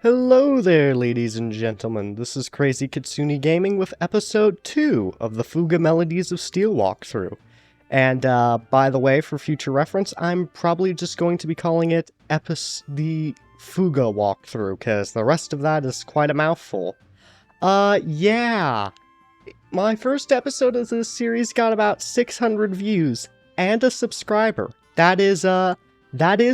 Hello there, ladies and gentlemen. This is Crazy Kitsune Gaming with episode 2 of the Fuga Melodies of Steel walkthrough. And, by the way, for future reference, I'm probably just going to be calling it the Fuga walkthrough, because the rest of that is quite a mouthful. Yeah. My first episode of this series got about 600 views and a subscriber. That is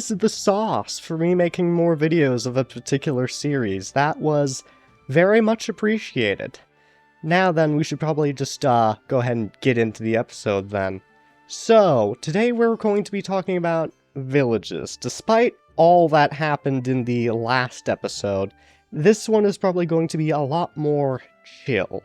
the sauce for me making more videos of a particular series. That was very much appreciated. Now then, we should probably just go ahead and get into the episode then. So, today we're going to be talking about villages. Despite all that happened in the last episode, this one is probably going to be a lot more chill.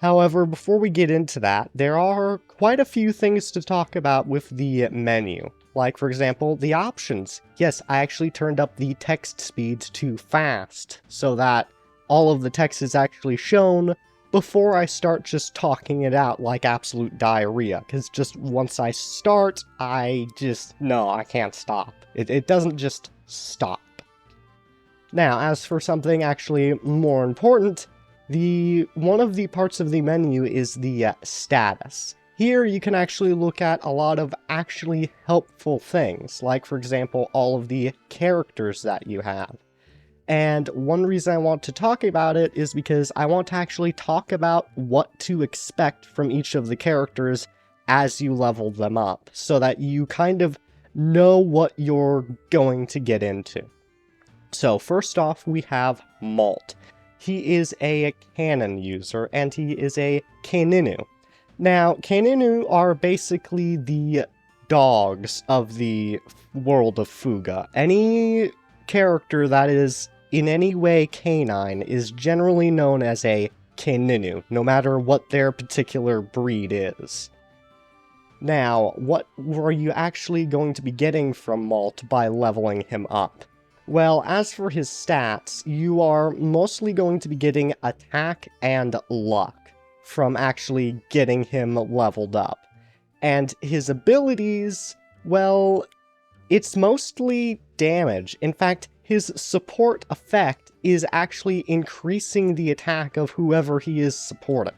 However, before we get into that, there are quite a few things to talk about with the menu. Like, for example, the options. Yes, I actually turned up the text speed to fast, so that all of the text is actually shown before I start just talking it out like absolute diarrhea, because just once I start, I can't stop. It doesn't just stop. Now, as for something actually more important, one of the parts of the menu is the status. Here you can actually look at a lot of actually helpful things, like for example all of the characters that you have. And one reason I want to talk about it is because I want to actually talk about what to expect from each of the characters as you level them up, so that you kind of know what you're going to get into. So first off, we have Malt. He is a cannon user, and he is a Kaininu. Now, Kaininu are basically the dogs of the world of Fuga. Any character that is in any way canine is generally known as a Kaininu, no matter what their particular breed is. Now, what were you actually going to be getting from Malt by leveling him up? Well, as for his stats, you are mostly going to be getting attack and luck from actually getting him leveled up. And his abilities, well, it's mostly damage. In fact, his support effect is actually increasing the attack of whoever he is supporting.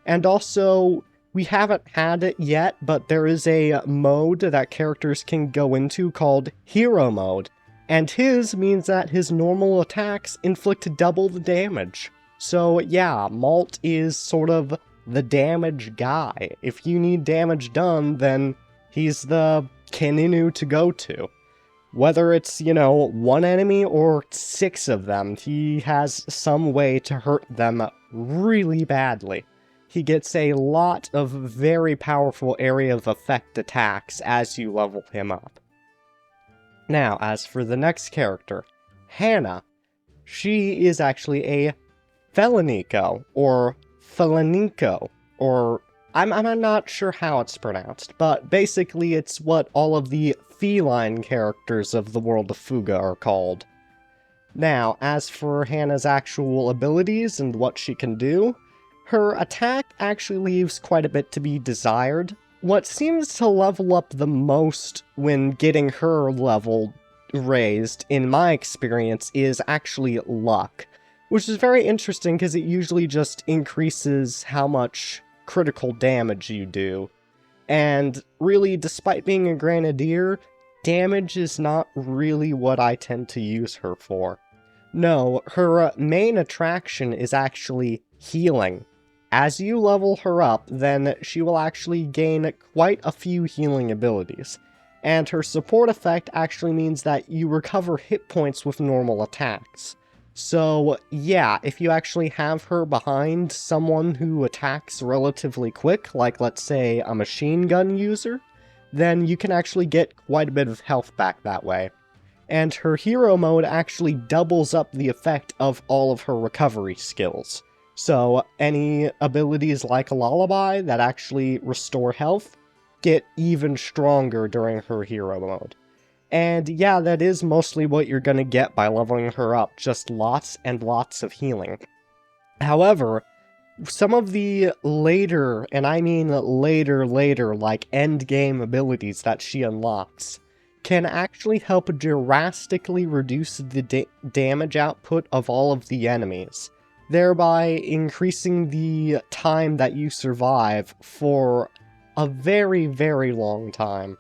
And also, we haven't had it yet, but there is a mode that characters can go into called Hero Mode, and his means that his normal attacks inflict double the damage. So yeah, Malt is sort of the damage guy. If you need damage done, then he's the Kaininu to go to. Whether it's, one enemy or 6 of them, he has some way to hurt them really badly. He gets a lot of very powerful area of effect attacks as you level him up. Now, as for the next character, Hannah, she is actually a Felinico, or Felinico, or I'm not sure how it's pronounced, but basically it's what all of the feline characters of the world of Fuga are called. Now, as for Hannah's actual abilities and what she can do, her attack actually leaves quite a bit to be desired. What seems to level up the most when getting her level raised, in my experience, is actually luck. Which is very interesting because it usually just increases how much critical damage you do. And really, despite being a grenadier, damage is not really what I tend to use her for. No, her main attraction is actually healing. As you level her up, then she will actually gain quite a few healing abilities. And her support effect actually means that you recover hit points with normal attacks. So yeah, if you actually have her behind someone who attacks relatively quick, like let's say a machine gun user, then you can actually get quite a bit of health back that way. And her hero mode actually doubles up the effect of all of her recovery skills. So any abilities like a Lullaby that actually restore health get even stronger during her hero mode. And yeah, that is mostly what you're gonna get by leveling her up, just lots and lots of healing. However, some of the later, and I mean later, like endgame abilities that she unlocks, can actually help drastically reduce the damage output of all of the enemies, thereby increasing the time that you survive for a very, very long time.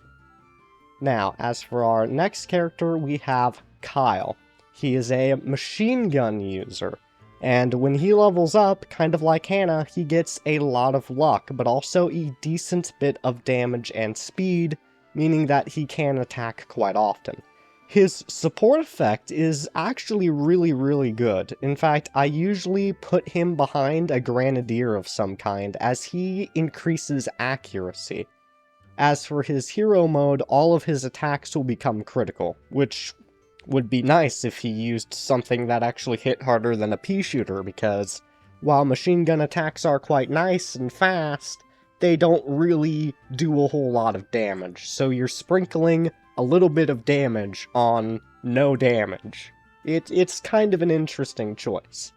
Now, as for our next character, we have Kyle. He is a machine gun user, and when he levels up, kind of like Hannah, he gets a lot of luck, but also a decent bit of damage and speed, meaning that he can attack quite often. His support effect is actually really, really good. In fact, I usually put him behind a grenadier of some kind, as he increases accuracy. As for his hero mode, all of his attacks will become critical, which would be nice if he used something that actually hit harder than a pea shooter, because while machine gun attacks are quite nice and fast, they don't really do a whole lot of damage, so you're sprinkling a little bit of damage on no damage. It's kind of an interesting choice.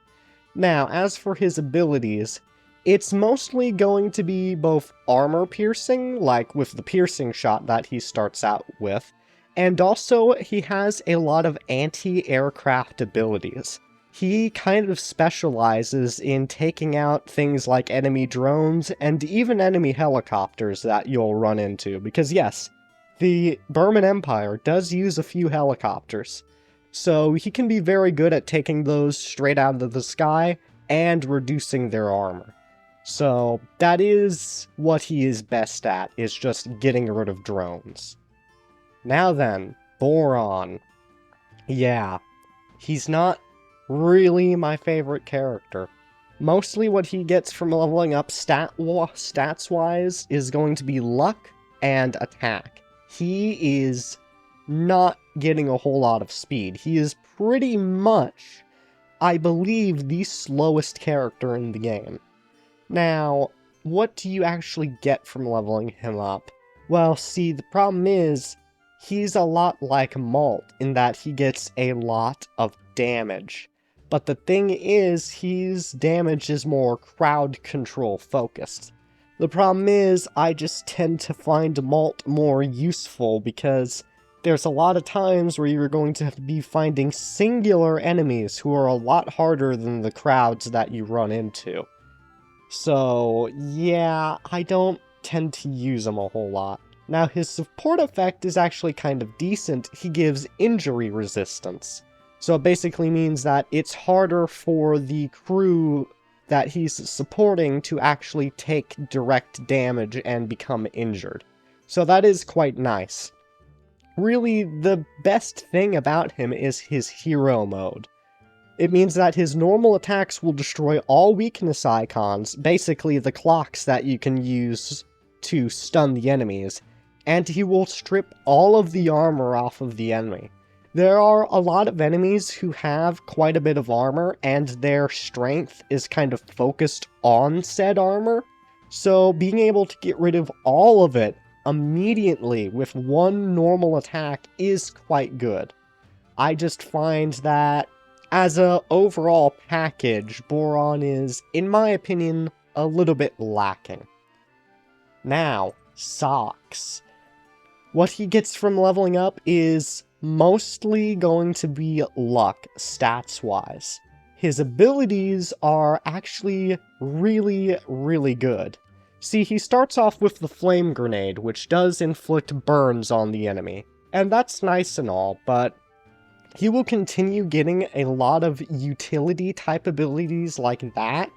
Now, as for his abilities, it's mostly going to be both armor piercing, like with the piercing shot that he starts out with, and also he has a lot of anti-aircraft abilities. He kind of specializes in taking out things like enemy drones and even enemy helicopters that you'll run into, because yes, the Burman Empire does use a few helicopters, so he can be very good at taking those straight out of the sky and reducing their armor. So that is what he is best at, is just getting rid of drones. Now then, Boron. Yeah, he's not really my favorite character. Mostly what he gets from leveling up stats-wise is going to be luck and attack. He is not getting a whole lot of speed. He is pretty much, I believe, the slowest character in the game. Now, what do you actually get from leveling him up? Well, see, the problem is, he's a lot like Malt in that he gets a lot of damage. But the thing is, his damage is more crowd control focused. The problem is, I just tend to find Malt more useful because there's a lot of times where you're going to be finding singular enemies who are a lot harder than the crowds that you run into. So, yeah, I don't tend to use him a whole lot. Now, his support effect is actually kind of decent. He gives injury resistance. So it basically means that it's harder for the crew that he's supporting to actually take direct damage and become injured. So that is quite nice. Really, the best thing about him is his hero mode. It means that his normal attacks will destroy all weakness icons, basically the clocks that you can use to stun the enemies, and he will strip all of the armor off of the enemy. There are a lot of enemies who have quite a bit of armor, and their strength is kind of focused on said armor, so being able to get rid of all of it immediately with one normal attack is quite good. I just find that, as an overall package, Boron is, in my opinion, a little bit lacking. Now, Socks. What he gets from leveling up is mostly going to be luck, stats-wise. His abilities are actually really, really good. See, he starts off with the Flame Grenade, which does inflict burns on the enemy. And that's nice and all, but he will continue getting a lot of utility-type abilities like that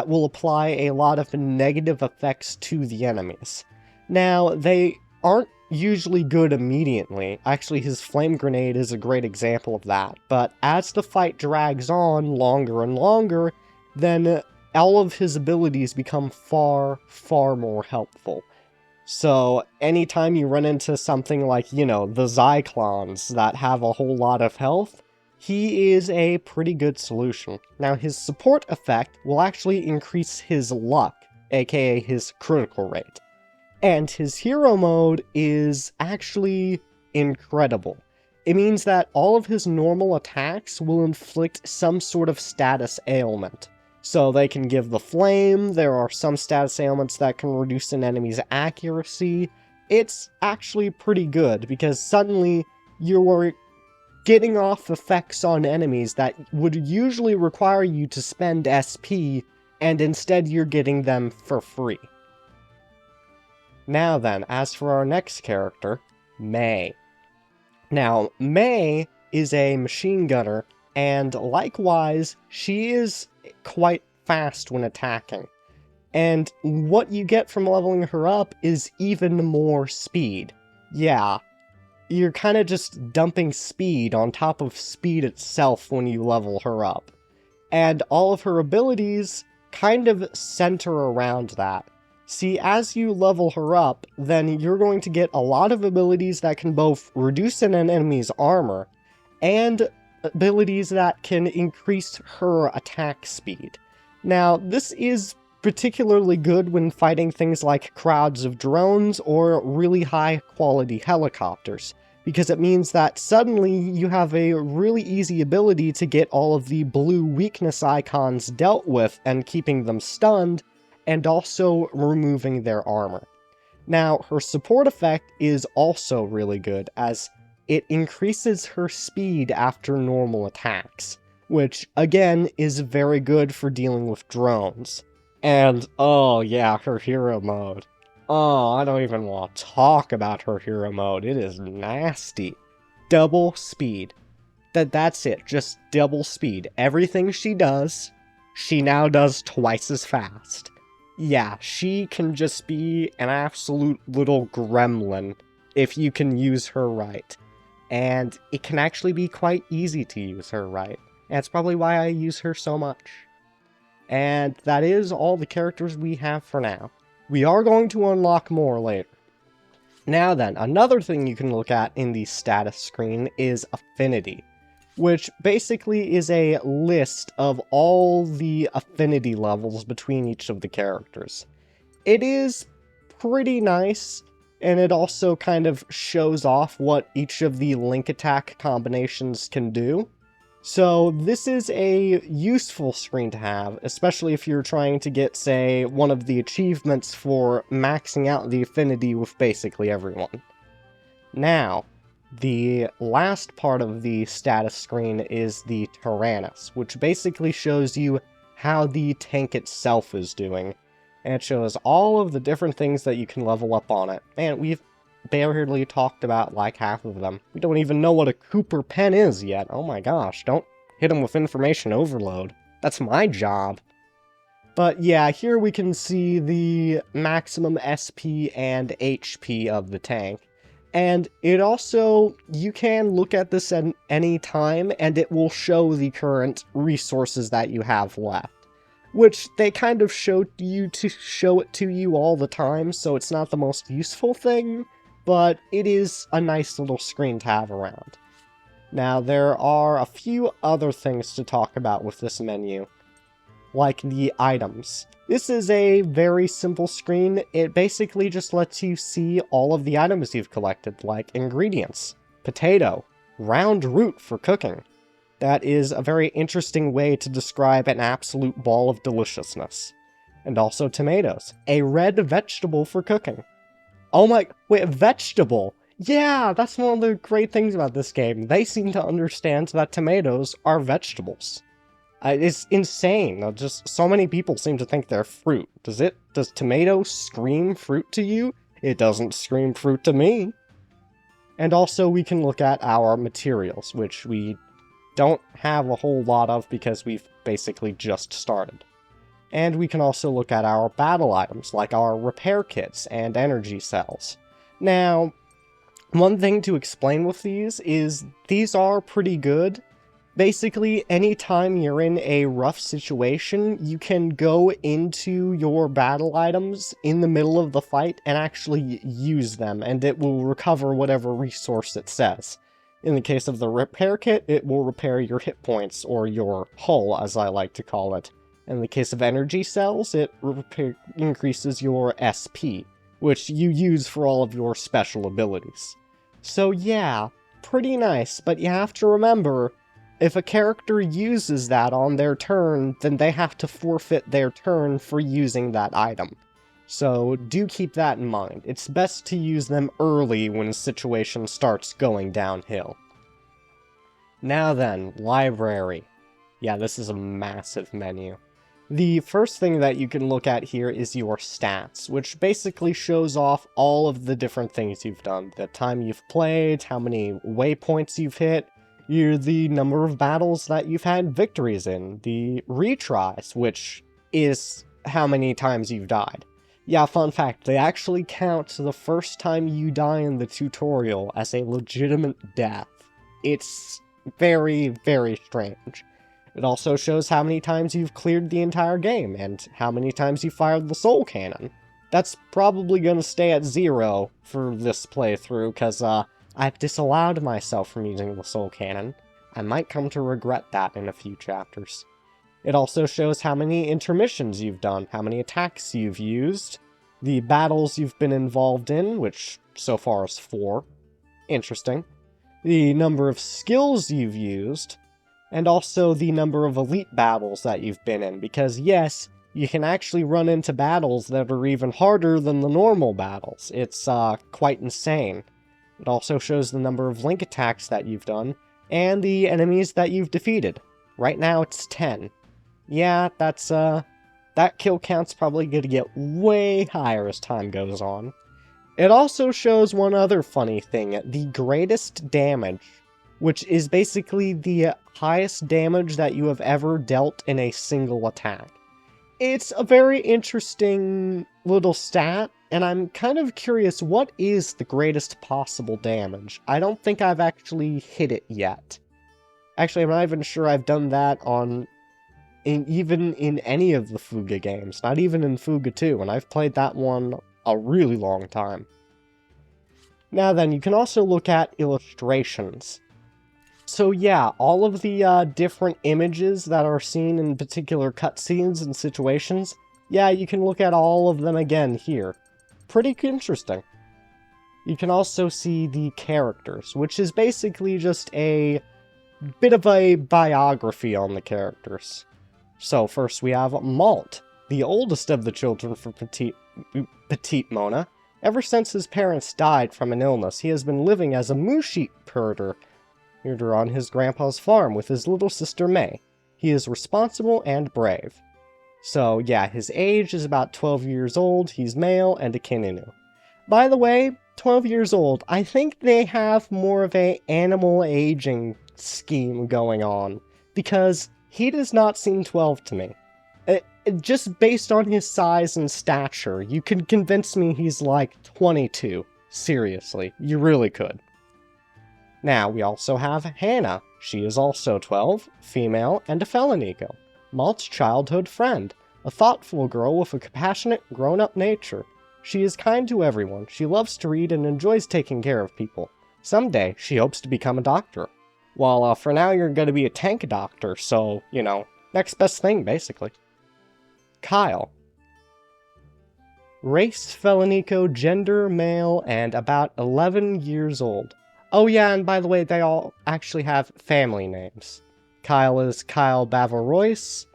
will apply a lot of negative effects to the enemies. Now, they aren't usually good immediately. Actually, his Flame Grenade is a great example of that. But as the fight drags on longer and longer, then all of his abilities become far, far more helpful. So, anytime you run into something like, the Zyklons that have a whole lot of health, he is a pretty good solution. Now, his support effect will actually increase his luck, aka his critical rate. And his hero mode is actually incredible. It means that all of his normal attacks will inflict some sort of status ailment. So they can give the flame, there are some status ailments that can reduce an enemy's accuracy, it's actually pretty good, because suddenly you're getting off effects on enemies that would usually require you to spend SP, and instead you're getting them for free. Now then, as for our next character, Mei. Now, Mei is a machine gunner, and likewise, she is quite fast when attacking. And what you get from leveling her up is even more speed. Yeah, you're kind of just dumping speed on top of speed itself when you level her up. And all of her abilities kind of center around that. See, as you level her up, then you're going to get a lot of abilities that can both reduce an enemy's armor, and abilities that can increase her attack speed. Now, this is particularly good when fighting things like crowds of drones or really high-quality helicopters, because it means that suddenly you have a really easy ability to get all of the blue weakness icons dealt with and keeping them stunned, and also removing their armor. Now, her support effect is also really good, as it increases her speed after normal attacks, which, again, is very good for dealing with drones. And, oh yeah, her hero mode. Oh, I don't even want to talk about her hero mode. It is nasty. Double speed. That's it, just double speed. Everything she does, she now does twice as fast. Yeah, she can just be an absolute little gremlin if you can use her right. And it can actually be quite easy to use her right. And that's probably why I use her so much. And that is all the characters we have for now. We are going to unlock more later. Now then, another thing you can look at in the status screen is Affinity, which basically is a list of all the affinity levels between each of the characters. It is pretty nice, and it also kind of shows off what each of the link attack combinations can do. So this is a useful screen to have, especially if you're trying to get, say, one of the achievements for maxing out the affinity with basically everyone. Now, the last part of the status screen is the Tyrannus, which basically shows you how the tank itself is doing. And it shows all of the different things that you can level up on it. And we've barely talked about like half of them. We don't even know what a Cooper pen is yet. Oh my gosh, don't hit him with information overload. That's my job. But yeah, here we can see the maximum SP and HP of the tank. And it also, you can look at this at any time, and it will show the current resources that you have left. Which they kind of show it to you all the time, so it's not the most useful thing, but it is a nice little screen to have around. Now, there are a few other things to talk about with this menu, like the items. This is a very simple screen. It basically just lets you see all of the items you've collected, like ingredients, potato, round root for cooking. That is a very interesting way to describe an absolute ball of deliciousness. And also tomatoes, a red vegetable for cooking. Oh my, wait, vegetable! Yeah, that's one of the great things about this game. They seem to understand that tomatoes are vegetables. It's insane. Just so many people seem to think they're fruit. Does tomato scream fruit to you? It doesn't scream fruit to me. And also we can look at our materials, which we don't have a whole lot of because we've basically just started. And we can also look at our battle items, like our repair kits and energy cells. Now, one thing to explain with these are pretty good. Basically, anytime you're in a rough situation, you can go into your battle items in the middle of the fight and actually use them, and it will recover whatever resource it says. In the case of the repair kit, it will repair your hit points, or your hull, as I like to call it. In the case of energy cells, it increases your SP, which you use for all of your special abilities. So yeah, pretty nice, but you have to remember, if a character uses that on their turn, then they have to forfeit their turn for using that item. So do keep that in mind. It's best to use them early when a situation starts going downhill. Now then, library. Yeah, this is a massive menu. The first thing that you can look at here is your stats, which basically shows off all of the different things you've done. The time you've played, how many waypoints you've hit, the number of battles that you've had victories in, the retries, which is how many times you've died. Yeah, fun fact, they actually count the first time you die in the tutorial as a legitimate death. It's very, very strange. It also shows how many times you've cleared the entire game, and how many times you fired the soul cannon. That's probably gonna stay at 0 for this playthrough, because I've disallowed myself from using the soul cannon. I might come to regret that in a few chapters. It also shows how many intermissions you've done, how many attacks you've used, the battles you've been involved in, which so far is 4. Interesting. The number of skills you've used, and also the number of elite battles that you've been in, because yes, you can actually run into battles that are even harder than the normal battles. It's quite insane. It also shows the number of link attacks that you've done, and the enemies that you've defeated. Right now it's 10. Yeah, that kill count's probably gonna get way higher as time goes on. It also shows one other funny thing, the greatest damage, which is basically the highest damage that you have ever dealt in a single attack. It's a very interesting little stat, and I'm kind of curious, what is the greatest possible damage? I don't think I've actually hit it yet. Actually, I'm not even sure I've done that even in any of the Fuga games, not even in Fuga 2, and I've played that one a really long time. Now then, you can also look at illustrations. So yeah, all of the different images that are seen in particular cutscenes and situations, yeah, you can look at all of them again here. Pretty interesting. You can also see the characters, which is basically just a bit of a biography on the characters. So first we have Malt, the oldest of the children for Petite Mona. Ever since his parents died from an illness, he has been living as a moose-sheep herder on his grandpa's farm with his little sister May. He is responsible and brave. So yeah, his age is about 12 years old, he's male, and a Kininu. By the way, 12 years old, I think they have more of a animal aging scheme going on, because he does not seem 12 to me. Just based on his size and stature, you can convince me he's like 22. Seriously, you really could. Now, we also have Hannah. She is also 12, female, and a Felonico. Malt's childhood friend, a thoughtful girl with a compassionate, grown-up nature. She is kind to everyone, she loves to read and enjoys taking care of people. Someday, she hopes to become a doctor. Well, for now you're gonna be a tank doctor, so, you know, next best thing, basically. Kyle. Race Felonico, gender male, and about 11 years old. Oh yeah, and by the way, they all actually have family names. Kyle is Kyle Bavarois,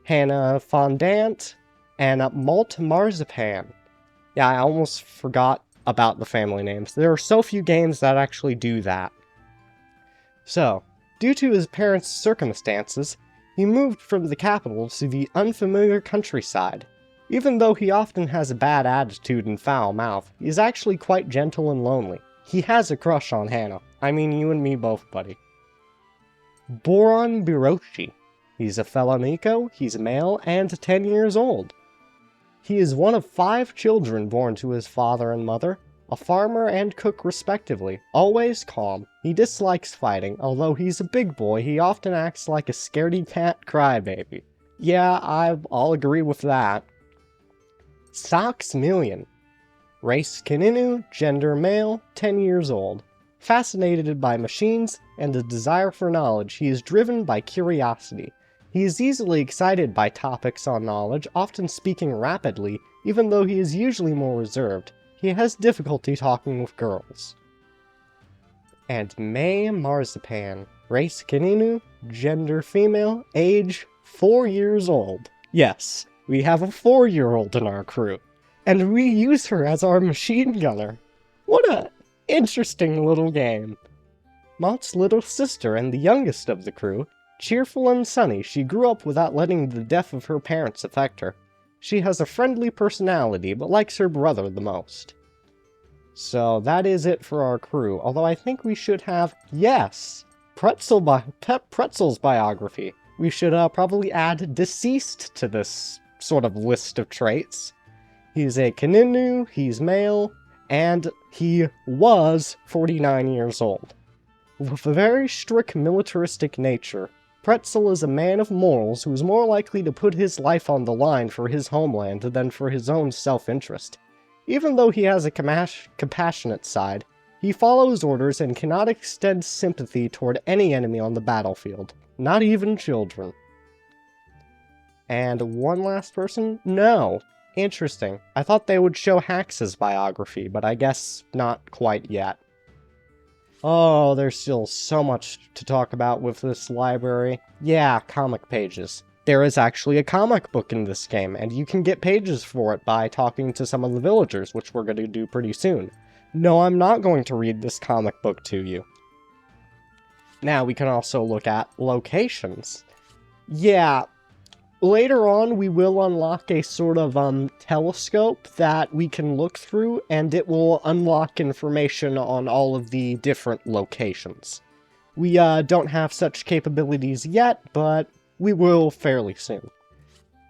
Hannah Fondant, and Malt Marzipan. Yeah, I almost forgot about the family names. There are so few games that actually do that. So, due to his parents' circumstances, he moved from the capital to the unfamiliar countryside. Even though he often has a bad attitude and foul mouth, he is actually quite gentle and lonely. He has a crush on Hannah. I mean, you and me both, buddy. Boron Biroshi. He's a Felonico, he's male, and 10 years old. He is one of 5 children born to his father and mother, a farmer and cook respectively, always calm. He dislikes fighting, although he's a big boy, he often acts like a scaredy cat crybaby. Yeah, I'll agree with that. Sox Million. Race Kininu, gender male, 10 years old. Fascinated by machines and a desire for knowledge, he is driven by curiosity. He is easily excited by topics on knowledge, often speaking rapidly, even though he is usually more reserved. He has difficulty talking with girls. And May Marzipan. Race Kininu, gender female, age 4 years old. Yes, we have a 4-year-old in our crew. and we use her as our machine gunner. What a interesting little game. Mott's little sister and the youngest of the crew, cheerful and sunny, she grew up without letting the death of her parents affect her. She has a friendly personality, but likes her brother the most. So that is it for our crew, although I think we should have, yes, Pep Pretzel's biography. We should probably add deceased to this sort of list of traits. He's a Kaninu, he's male, and he was 49 years old. With a very strict militaristic nature, Pretzel is a man of morals who is more likely to put his life on the line for his homeland than for his own self-interest. Even though he has a compassionate side, he follows orders and cannot extend sympathy toward any enemy on the battlefield, not even children. And one last person? No. Interesting. I thought they would show Hax's biography, but I guess not quite yet. Oh, there's still so much to talk about with this library. Yeah, comic pages. There is actually a comic book in this game, and you can get pages for it by talking to some of the villagers, which we're going to do pretty soon. No, I'm not going to read this comic book to you. Now, we can also look at locations. Yeah, later on we will unlock a sort of telescope that we can look through, and it will unlock information on all of the different locations. We don't have such capabilities yet, but we will fairly soon.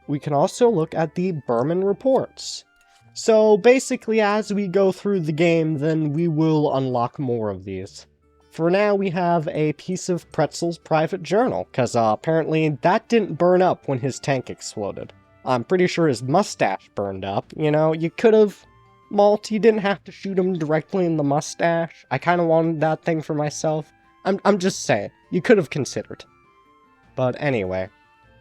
We can also look at the Berman reports. So basically, as we go through the game, then we will unlock more of these. For now, we have a piece of Pretzel's private journal, because apparently that didn't burn up when his tank exploded. I'm pretty sure his mustache burned up. You know, you could have... Malt, you didn't have to shoot him directly in the mustache. I kind of wanted that thing for myself. I'm just saying, you could have considered. But anyway,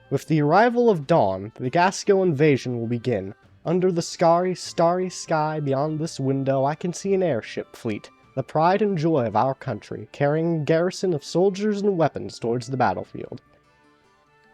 with the arrival of dawn, the Gasco invasion will begin. Under the starry sky beyond this window, I can see an airship fleet, the pride and joy of our country, carrying a garrison of soldiers and weapons towards the battlefield.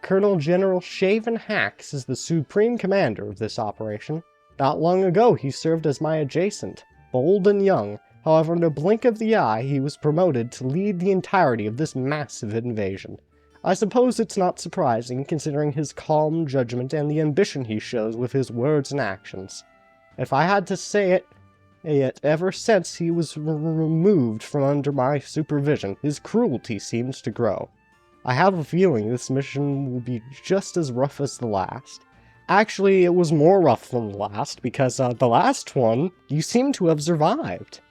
Colonel General Shaven Hax is the supreme commander of this operation. Not long ago, he served as my adjacent, bold and young. However, in a blink of the eye, he was promoted to lead the entirety of this massive invasion. I suppose it's not surprising, considering his calm judgment and the ambition he shows with his words and actions. If I had to say it, yet ever since he was removed from under my supervision, his cruelty seems to grow. I have a feeling this mission will be just as rough as the last. Actually, it was more rough than the last, because the last one, you seem to have survived.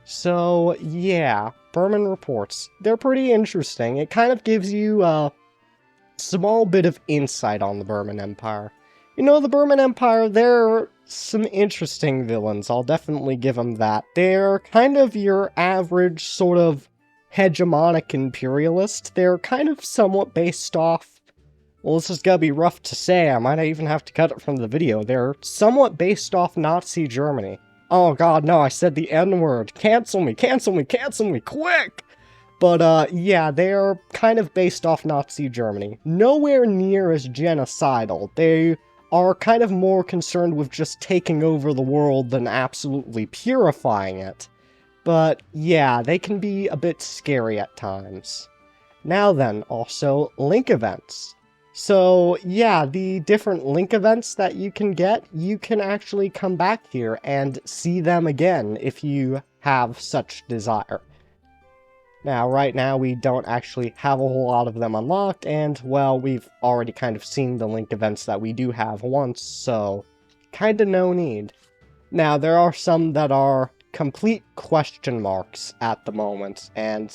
So, yeah, Berman reports. They're pretty interesting. It kind of gives you a small bit of insight on the Berman Empire. You know, the Berman Empire, they're some interesting villains. I'll definitely give them that. They're kind of your average sort of hegemonic imperialist. They're kind of somewhat based off... Well, this is gonna be rough to say. I might even have to cut it from the video. They're somewhat based off Nazi Germany. Oh god, no, I said the N-word. Cancel me, cancel me, cancel me, quick! But, yeah, they're kind of based off Nazi Germany. Nowhere near as genocidal. They are kind of more concerned with just taking over the world than absolutely purifying it. But, yeah, they can be a bit scary at times. Now then, also, link events. So, yeah, the different link events that you can actually come back here and see them again if you have such desire. Now, right now, we don't actually have a whole lot of them unlocked, and, well, we've already kind of seen the link events that we do have once, so kinda no need. Now, there are some that are complete question marks at the moment, and...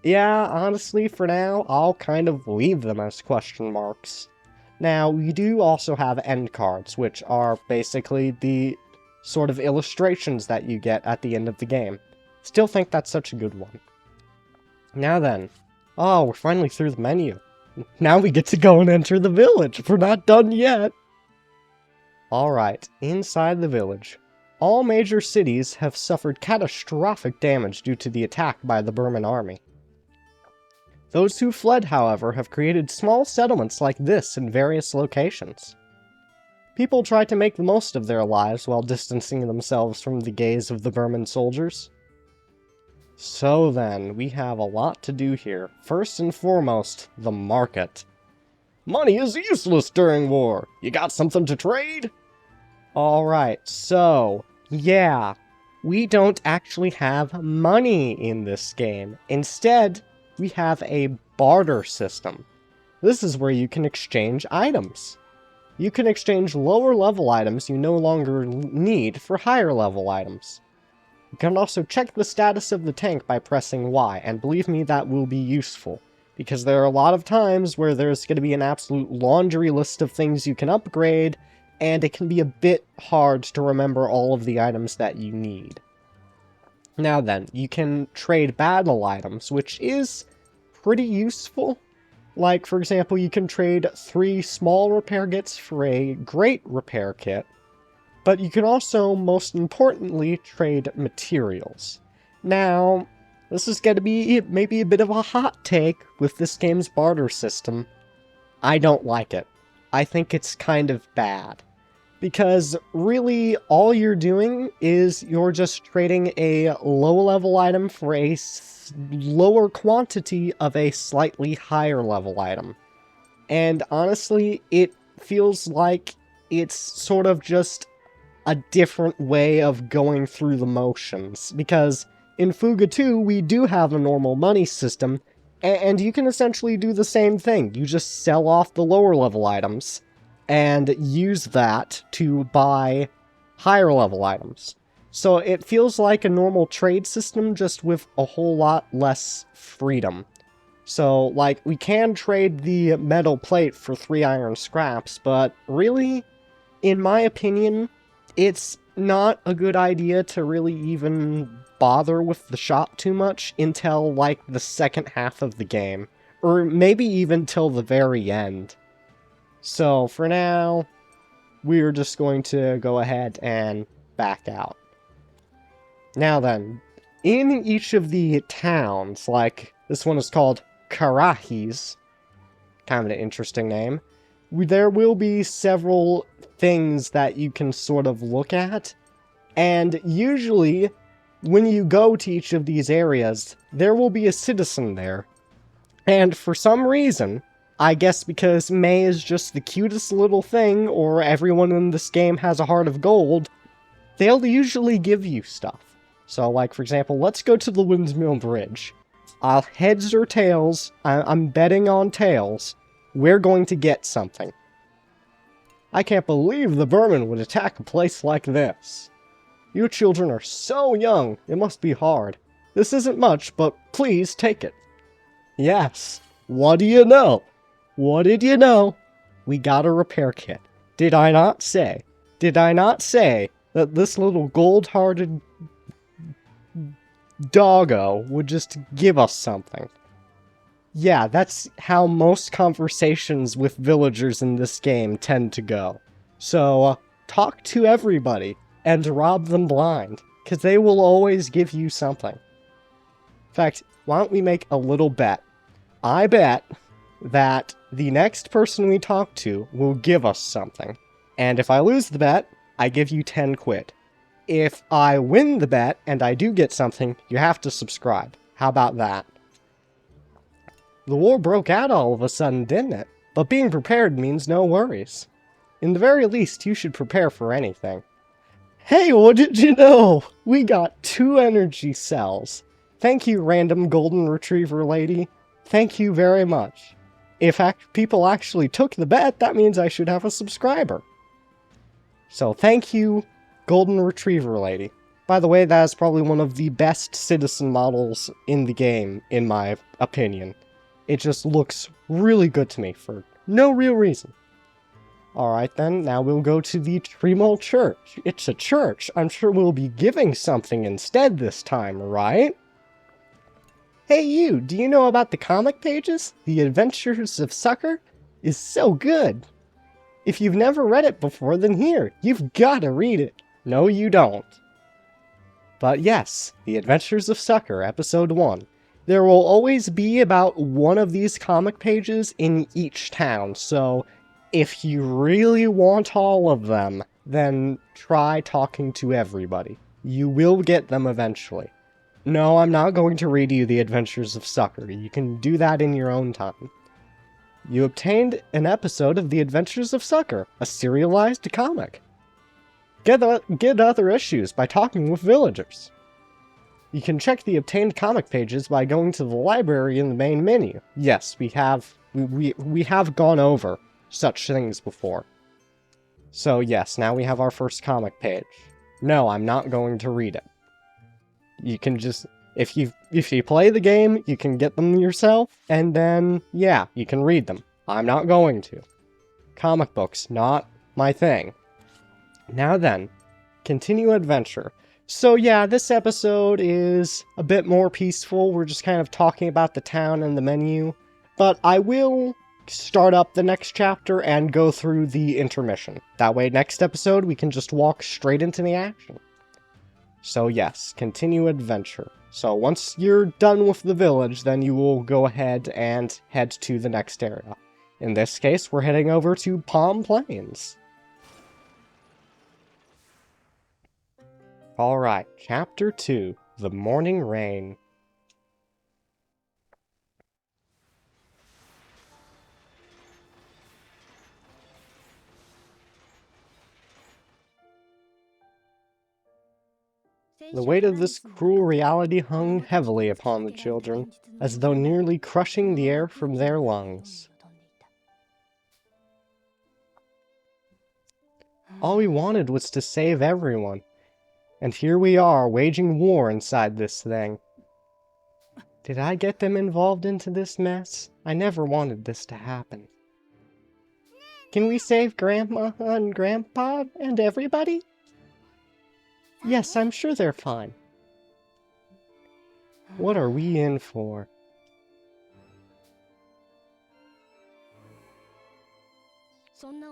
yeah, honestly, for now, I'll kind of leave them as question marks. Now, we do also have end cards, which are basically the sort of illustrations that you get at the end of the game. Still think that's such a good one. Now then. Oh, we're finally through the menu. Now we get to go and enter the village. We're not done yet. Alright, inside the village. All major cities have suffered catastrophic damage due to the attack by the Berman army. Those who fled, however, have created small settlements like this in various locations. People try to make the most of their lives while distancing themselves from the gaze of the Burman soldiers. So then, we have a lot to do here. First and foremost, the market. Money is useless during war. You got something to trade? Alright, so, yeah, we don't actually have money in this game. Instead, we have a barter system. This is where you can exchange items. You can exchange lower level items you no longer need for higher level items. You can also check the status of the tank by pressing Y, and believe me, that will be useful. Because there are a lot of times where there's going to be an absolute laundry list of things you can upgrade, and it can be a bit hard to remember all of the items that you need. Now then, you can trade battle items, which is pretty useful. Like, for example, you can trade 3 small repair kits for a great repair kit, but you can also, most importantly, trade materials. Now, this is going to be maybe a bit of a hot take with this game's barter system. I don't like it. I think it's kind of bad. Because really, all you're doing is you're just trading a low-level item for a lower quantity of a slightly higher level item. And honestly, it feels like it's sort of just a different way of going through the motions. Because in Fuga 2, we do have a normal money system, and you can essentially do the same thing. You just sell off the lower level items and use that to buy higher level items. So it feels like a normal trade system, just with a whole lot less freedom. So, like, we can trade the metal plate for 3 iron scraps, but really, in my opinion, it's not a good idea to really even bother with the shop too much until, like, the second half of the game. Or maybe even till the very end. So, for now, we're just going to go ahead and back out. Now then, in each of the towns, like, this one is called Karahis, kind of an interesting name, there will be several things that you can sort of look at, and usually, when you go to each of these areas, there will be a citizen there. And for some reason, I guess because May is just the cutest little thing, or everyone in this game has a heart of gold, they'll usually give you stuff. So, like, for example, let's go to the Windmill Bridge. Heads or tails, I'm betting on tails, we're going to get something. I can't believe the Burman would attack a place like this. You children are so young, it must be hard. This isn't much, but please take it. Yes, what do you know? What did you know? We got a repair kit. Did I not say that this little gold-hearted doggo would just give us something? Yeah, that's how most conversations with villagers in this game tend to go. So, talk to everybody and rob them blind, because they will always give you something. In fact, why don't we make a little bet? I bet that the next person we talk to will give us something. And if I lose the bet, I give you 10 quid. If I win the bet and I do get something, you have to subscribe. How about that? The war broke out all of a sudden, didn't it? But being prepared means no worries. In the very least, you should prepare for anything. Hey, what did you know? We got 2 energy cells. Thank you, random golden retriever lady. Thank you very much. If people actually took the bet, that means I should have a subscriber. So thank you, golden retriever lady. By the way, that is probably one of the best citizen models in the game, in my opinion. It just looks really good to me for no real reason. Alright then, now we'll go to the Tremol Church. It's a church. I'm sure we'll be giving something instead this time, right? Hey you, do you know about the comic pages? The Adventures of Sucker is so good. If you've never read it before, then here, you've gotta read it. No, you don't. But yes, The Adventures of Sucker, Episode 1. There will always be about one of these comic pages in each town, so if you really want all of them, then try talking to everybody. You will get them eventually. No, I'm not going to read you The Adventures of Sucker. You can do that in your own time. You obtained an episode of The Adventures of Sucker, a serialized comic. Get other issues by talking with villagers. You can check the obtained comic pages by going to the library in the main menu. Yes, we have gone over such things before. So yes, now we have our first comic page. No, I'm not going to read it. You can just, if you play the game, you can get them yourself, and then, yeah, you can read them. I'm not going to. Comic books, not my thing. Now then, continue adventure. So yeah, this episode is a bit more peaceful. We're just kind of talking about the town and the menu. But I will start up the next chapter and go through the intermission. That way, next episode, we can just walk straight into the action. So yes, continue adventure. So once you're done with the village, then you will go ahead and head to the next area. In this case, we're heading over to Palm Plains. Alright, Chapter 2, The Morning Rain. The weight of this cruel reality hung heavily upon the children, as though nearly crushing the air from their lungs. All we wanted was to save everyone. And here we are, waging war inside this thing. Did I get them involved into this mess? I never wanted this to happen. Can we save Grandma and Grandpa and everybody? Yes, I'm sure they're fine. What are we in for?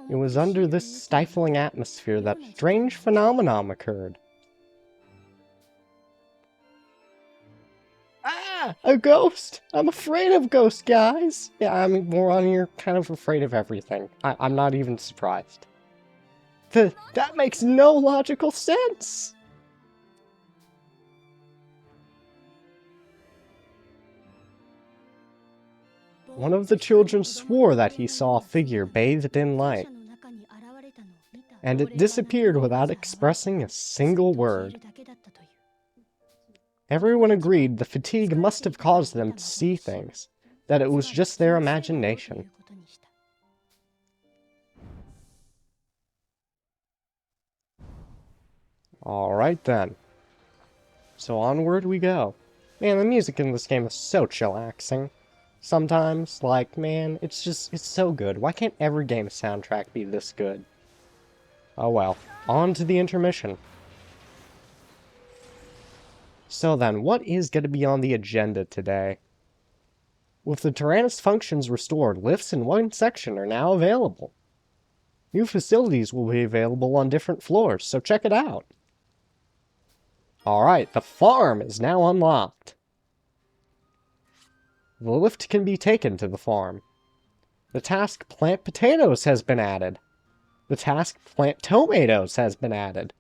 It was under this stifling atmosphere that strange phenomenon occurred. Ah! A ghost! I'm afraid of ghosts, guys! Yeah, I mean, we're on here kind of afraid of everything. I'm not even surprised. That makes no logical sense! One of the children swore that he saw a figure bathed in light, and it disappeared without expressing a single word. Everyone agreed the fatigue must have caused them to see things, that it was just their imagination. Alright then. So onward we go. Man, the music in this game is so chillaxing. Sometimes, like, man, it's so good. Why can't every game soundtrack be this good? Oh well, on to the intermission. So then, what is going to be on the agenda today? With the Tyrannus functions restored, lifts in one section are now available. New facilities will be available on different floors, so check it out. Alright, the farm is now unlocked. The lift can be taken to the farm. The task Plant Potatoes has been added. The task Plant Tomatoes has been added.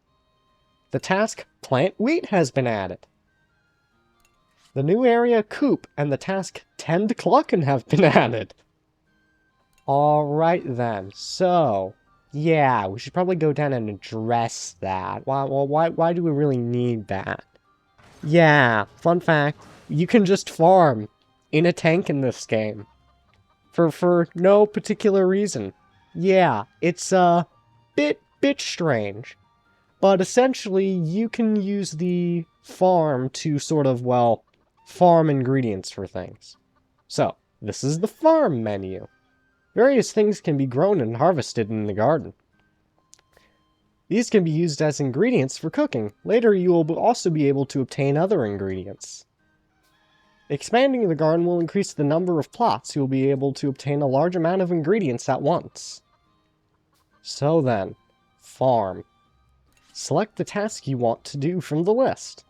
The task Plant Wheat has been added. The new area Coop and the task Tend Cluckin' have been added. Alright then, so, yeah, we should probably go down and address that. Why do we really need that? Yeah, fun fact, you can just farm in a tank in this game. For no particular reason. Yeah, it's a bit strange. But essentially, you can use the farm to sort of, well, farm ingredients for things. So, this is the farm menu. Various things can be grown and harvested in the garden. These can be used as ingredients for cooking. Later, you will also be able to obtain other ingredients. Expanding the garden will increase the number of plots. You will be able to obtain a large amount of ingredients at once. So then, farm. Select the task you want to do from the list.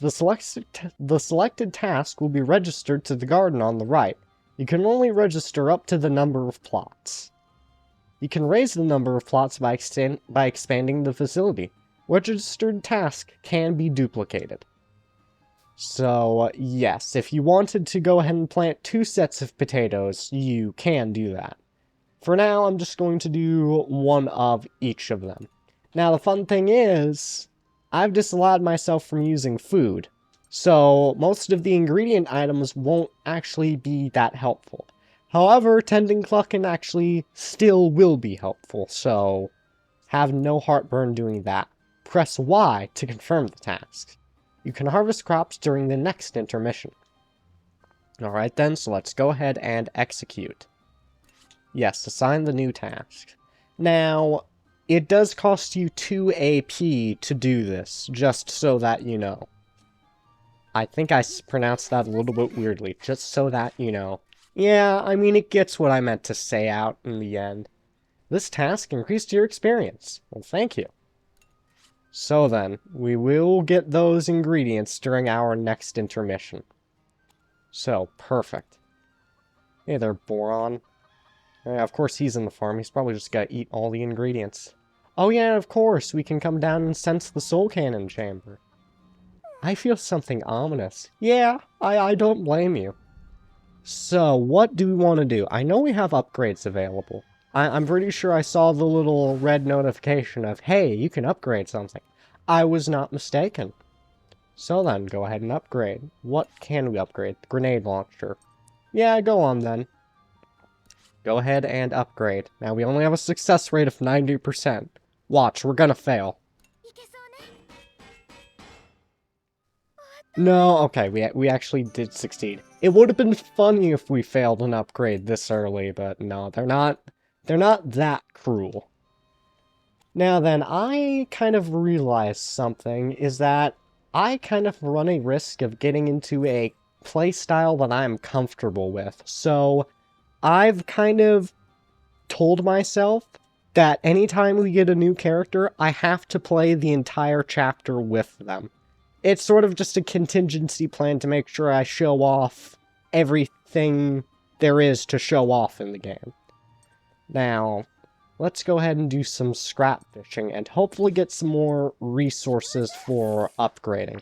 The selected task will be registered to the garden on the right. You can only register up to the number of plots. You can raise the number of plots by expanding the facility. Registered tasks can be duplicated. So, yes, if you wanted to go ahead and plant 2 sets of potatoes, you can do that. For now, I'm just going to do 1 of each of them. Now, the fun thing is, I've disallowed myself from using food, so most of the ingredient items won't actually be that helpful. However, tending Cluckin actually still will be helpful, so have no heartburn doing that. Press Y to confirm the task. You can harvest crops during the next intermission. Alright then, so let's go ahead and execute. Yes, assign the new task. Now, it does cost you 2 AP to do this, just so that you know. I think I pronounced that a little bit weirdly, just so that you know. Yeah, I mean, it gets what I meant to say out in the end. This task increased your experience. Well, thank you. So then, we will get those ingredients during our next intermission. So, perfect. Hey there, Boron. Yeah, of course he's in the farm. He's probably just gotta eat all the ingredients. Oh yeah, of course, we can come down and sense the soul cannon chamber. I feel something ominous. Yeah, I don't blame you. So, what do we want to do? I know we have upgrades available. I'm pretty sure I saw the little red notification of, hey, you can upgrade something. I was not mistaken. So then, go ahead and upgrade. What can we upgrade? The grenade launcher. Yeah, go on then. Go ahead and upgrade. Now, we only have a success rate of 90%. Watch, we're gonna fail. No, okay, we actually did succeed. It would have been funny if we failed an upgrade this early, but no, they're not that cruel. Now then, I kind of realized something, is that I kind of run a risk of getting into a playstyle that I'm comfortable with. So, I've kind of told myself that anytime we get a new character, I have to play the entire chapter with them. It's sort of just a contingency plan to make sure I show off everything there is to show off in the game. Now, let's go ahead and do some scrap fishing and hopefully get some more resources for upgrading.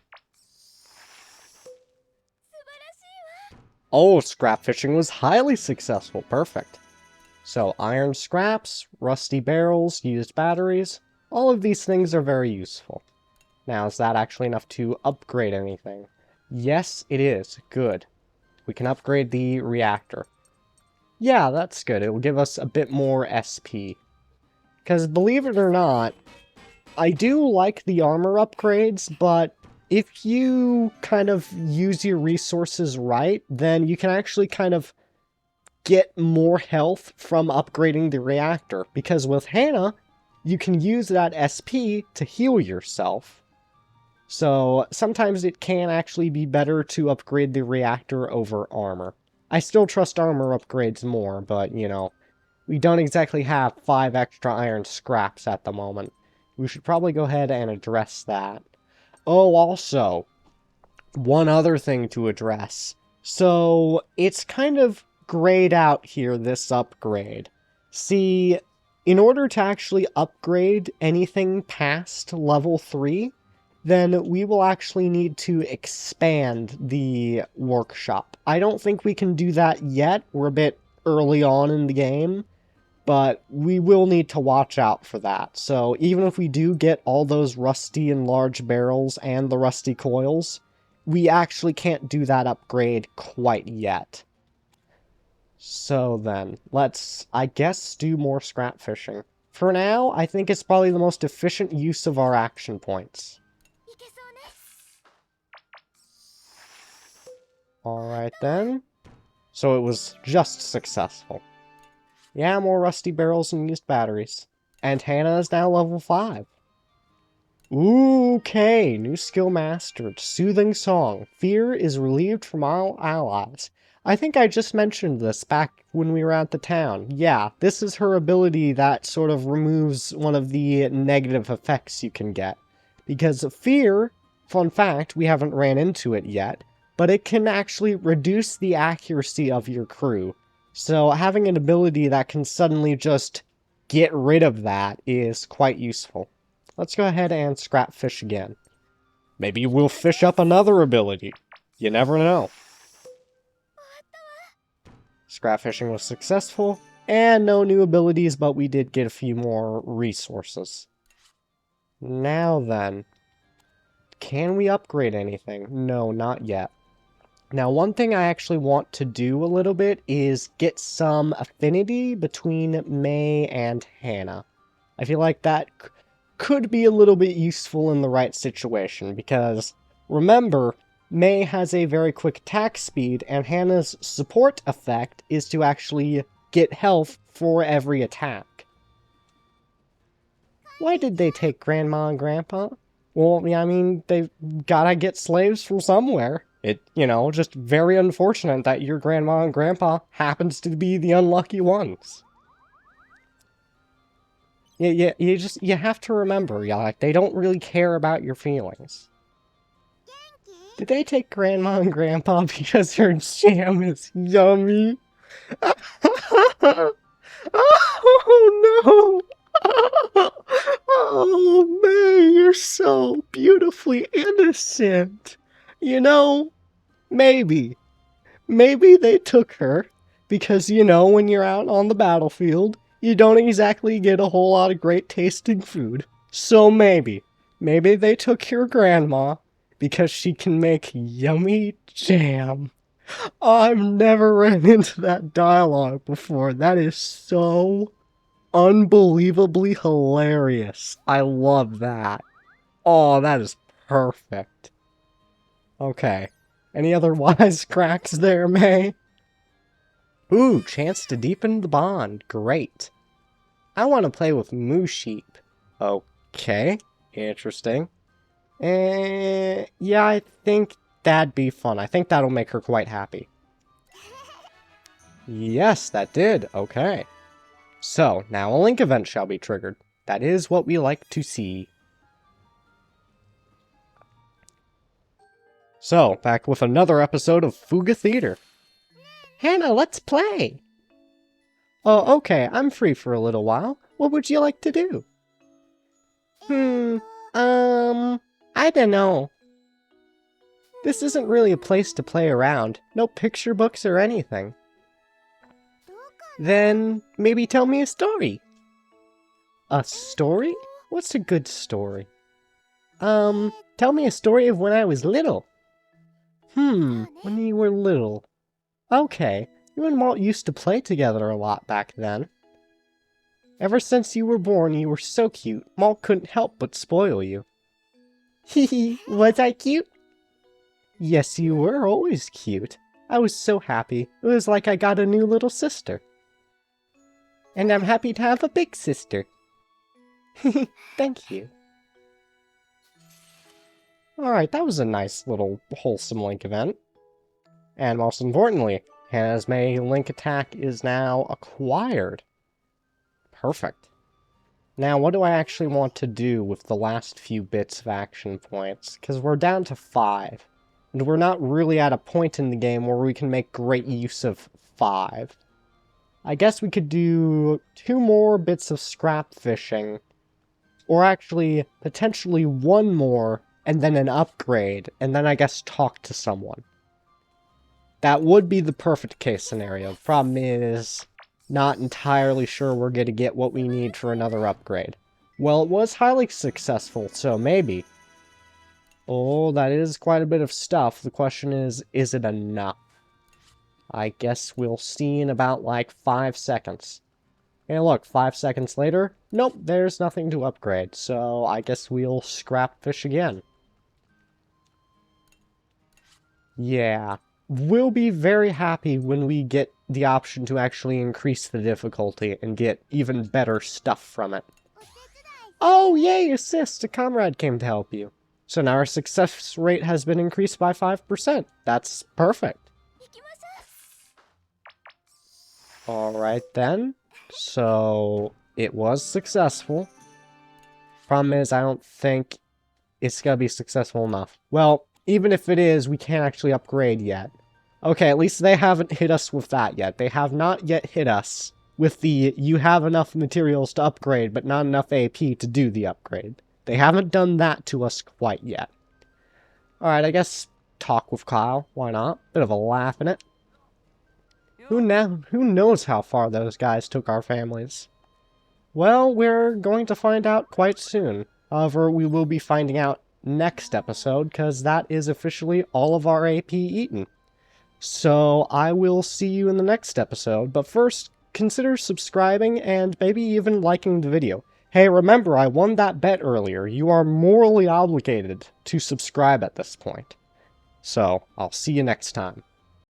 Oh, scrap fishing was highly successful. Perfect. So, iron scraps, rusty barrels, used batteries, all of these things are very useful. Now, is that actually enough to upgrade anything? Yes, it is. Good. We can upgrade the reactor. Yeah, that's good. It will give us a bit more SP. Because, believe it or not, I do like the armor upgrades, but if you kind of use your resources right, then you can actually kind of get more health from upgrading the reactor. Because with Hannah, you can use that SP to heal yourself. So, sometimes it can actually be better to upgrade the reactor over armor. I still trust armor upgrades more, but, you know, we don't exactly have 5 extra iron scraps at the moment. We should probably go ahead and address that. Oh, also, one other thing to address. So, it's kind of grayed out here, this upgrade. See, in order to actually upgrade anything past level 3, then we will actually need to expand the workshop. I don't think we can do that yet. We're a bit early on in the game, but we will need to watch out for that. So even if we do get all those rusty and large barrels and the rusty coils, we actually can't do that upgrade quite yet. So then, let's, I guess, do more scrap fishing. For now, I think it's probably the most efficient use of our action points. Alright then. So it was just successful. Yeah, more rusty barrels and used batteries. And Hannah is now level 5. Okay, new skill mastered. Soothing Song. Fear is relieved from all allies. I think I just mentioned this back when we were at the town. Yeah, this is her ability that sort of removes one of the negative effects you can get. Because fear, fun fact, we haven't ran into it yet, but it can actually reduce the accuracy of your crew. So having an ability that can suddenly just get rid of that is quite useful. Let's go ahead and scrap fish again. Maybe we'll fish up another ability. You never know. Scrap fishing was successful, and no new abilities, but we did get a few more resources. Now then, can we upgrade anything? No, not yet. Now, one thing I actually want to do a little bit is get some affinity between May and Hannah. I feel like that could be a little bit useful in the right situation, because remember, May has a very quick attack speed, and Hannah's support effect is to actually get health for every attack. Why did they take Grandma and Grandpa? Well, yeah, I mean, they've gotta get slaves from somewhere. Just very unfortunate that your Grandma and Grandpa happens to be the unlucky ones. You have to remember, like, they don't really care about your feelings. Did they take Grandma and Grandpa because her jam is yummy? Oh, no! Oh, May, you're so beautifully innocent. Maybe they took her because, when you're out on the battlefield, you don't exactly get a whole lot of great tasting food. So maybe they took your grandma because she can make yummy jam. I've never ran into that dialogue before. That is so unbelievably hilarious. I love that. Oh, that is perfect. Okay. Any other wisecracks there, May? Ooh, chance to deepen the bond. Great. I want to play with Moo Sheep. Okay. Interesting. Yeah, I think that'd be fun. I think that'll make her quite happy. Yes, that did. Okay. So, now a link event shall be triggered. That is what we like to see. So, back with another episode of Fuga Theater. Hannah, let's play! Oh, okay, I'm free for a little while. What would you like to do? I don't know. This isn't really a place to play around. No picture books or anything. Then, maybe tell me a story. A story? What's a good story? Tell me a story of when I was little. When you were little. Okay, you and Malt used to play together a lot back then. Ever since you were born, you were so cute, Malt couldn't help but spoil you. Hehe, was I cute? Yes, you were always cute. I was so happy. It was like I got a new little sister. And I'm happy to have a big sister. Thank you. Alright, that was a nice little wholesome Link event. And most importantly, Hannah's May Link attack is now acquired. Perfect. Now, what do I actually want to do with the last few bits of action points? Because we're down to 5. And we're not really at a point in the game where we can make great use of 5. I guess we could do 2 more bits of scrap fishing. Or actually, potentially 1 more, and then an upgrade, and then I guess talk to someone. That would be the perfect case scenario. The problem is, not entirely sure we're going to get what we need for another upgrade. Well, it was highly successful, so maybe. Oh, that is quite a bit of stuff. The question is it enough? I guess we'll see in about, like, 5 seconds. Hey, look, 5 seconds later, nope, there's nothing to upgrade, so I guess we'll scrap fish again. Yeah, we'll be very happy when we get the option to actually increase the difficulty and get even better stuff from it. Oh, yay, assist! A comrade came to help you. So now our success rate has been increased by 5%. That's perfect. Alright then. So, it was successful. Problem is, I don't think it's gonna be successful enough. Well, even if it is, we can't actually upgrade yet. Okay, at least they haven't hit us with that yet. They have not yet hit us with the you have enough materials to upgrade, but not enough AP to do the upgrade. They haven't done that to us quite yet. Alright, I guess talk with Kyle. Why not? Bit of a laugh in it. Who knows how far those guys took our families? Well, we're going to find out quite soon. However, we will be finding out next episode, because that is officially all of our AP eaten. So I will see you in the next episode, but first, consider subscribing and maybe even liking the video. Hey, remember, I won that bet earlier. You are morally obligated to subscribe at this point. So, I'll see you next time.